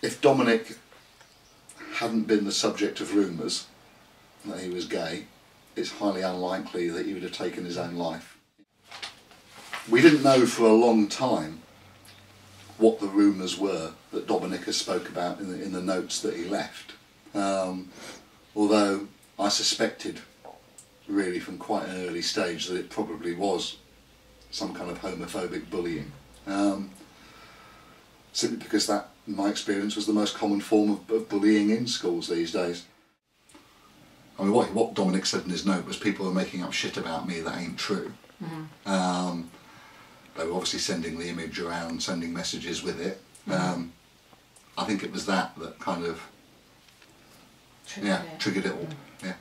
if Dominic hadn't been the subject of rumours that he was gay, it's highly unlikely that he would have taken his own life. We didn't know for a long time what the rumours were that Dominica spoke about in the notes that he left. Although I suspected really from quite an early stage that it probably was some kind of homophobic bullying. Simply because that, in my experience, was the most common form of bullying in schools these days. I mean, what Dominic said in his note was people are making up shit about me that ain't true. Mm-hmm. They were obviously sending the image around, sending messages with it. Mm-hmm. I think it was that kind of triggered it all. Mm-hmm. Yeah.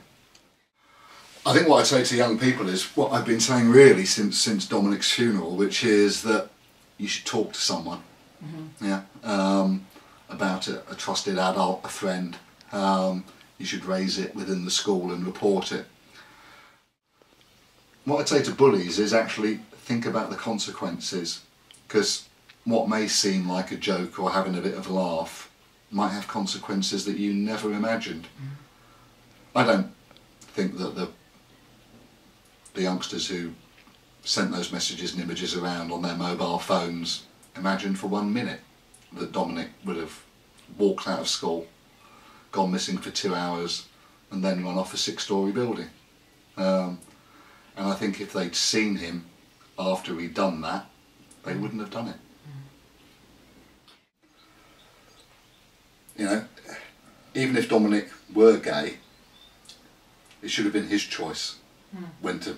I think what I say to young people is what I've been saying really since Dominic's funeral, which is that you should talk to someone. Mm-hmm. About it, a trusted adult, a friend. You should raise it within the school and report it. What I'd say to bullies is actually think about the consequences, because what may seem like a joke or having a bit of a laugh might have consequences that you never imagined. Mm-hmm. I don't think that the youngsters who sent those messages and images around on their mobile phones imagined for 1 minute that Dominic would have walked out of school, gone missing for 2 hours, and then run off a 6-storey building. And I think if they'd seen him after he'd done that, they wouldn't have done it. You know, even if Dominic were gay, it should have been his choice when to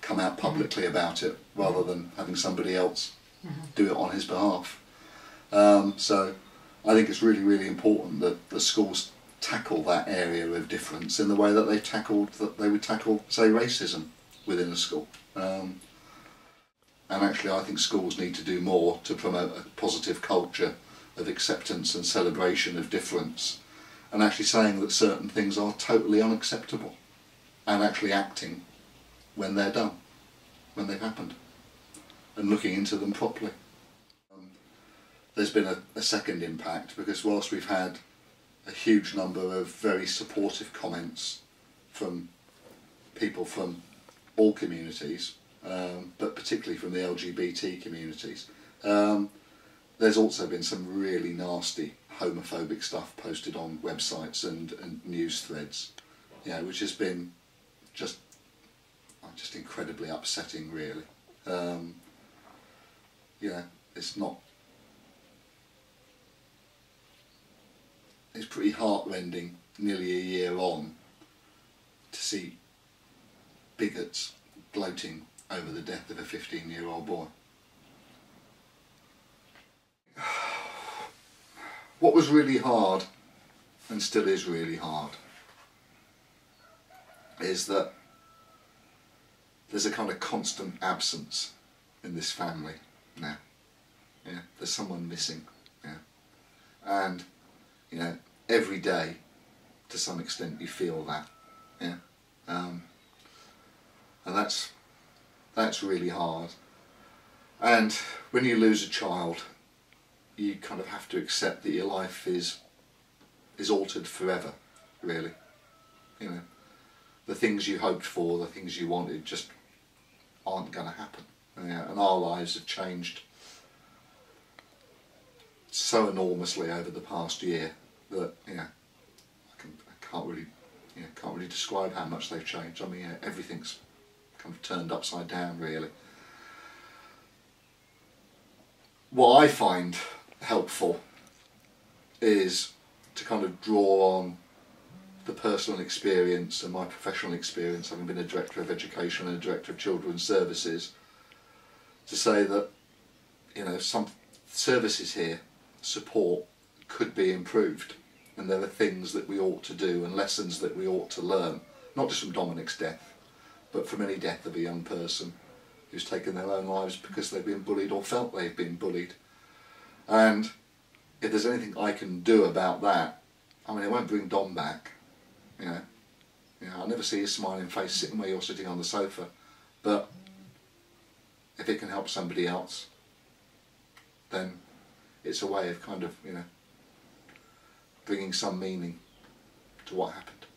come out publicly about it, rather than having somebody else do it on his behalf. So I think it's really, really important that the schools tackle that area of difference in the way that they would tackle, say, racism within a school. And actually I think schools need to do more to promote a positive culture of acceptance and celebration of difference, and actually saying that certain things are totally unacceptable, and actually acting when they're done, when they've happened, and looking into them properly. There's been a second impact, because whilst we've had a huge number of very supportive comments from people from all communities, but particularly from the LGBT communities, there's also been some really nasty homophobic stuff posted on websites and news threads, which has been just incredibly upsetting, really. It's pretty heartrending, nearly a year on, to see bigots gloating over the death of a 15-year-old boy. What was really hard, and still is really hard, is that there's a kind of constant absence in this family now. There's someone missing. And every day, to some extent, you feel that. And that's really hard. And when you lose a child, you kind of have to accept that your life is altered forever, really. The things you hoped for, the things you wanted, just aren't going to happen. And our lives have changed so enormously over the past year that I can't really describe how much they've changed. I mean, everything's kind of turned upside down, really. What I find helpful is to kind of draw on the personal experience and my professional experience, having been a director of education and a director of children's services, to say that some services here, support, could be improved, and there are things that we ought to do and lessons that we ought to learn, not just from Dominic's death, but from any death of a young person who's taken their own lives because they've been bullied or felt they've been bullied. And if there's anything I can do about that, I mean, it won't bring Dom back, I'll never see his smiling face sitting where you're sitting on the sofa, but if it can help somebody else, then it's a way of kind of, bringing some meaning to what happened.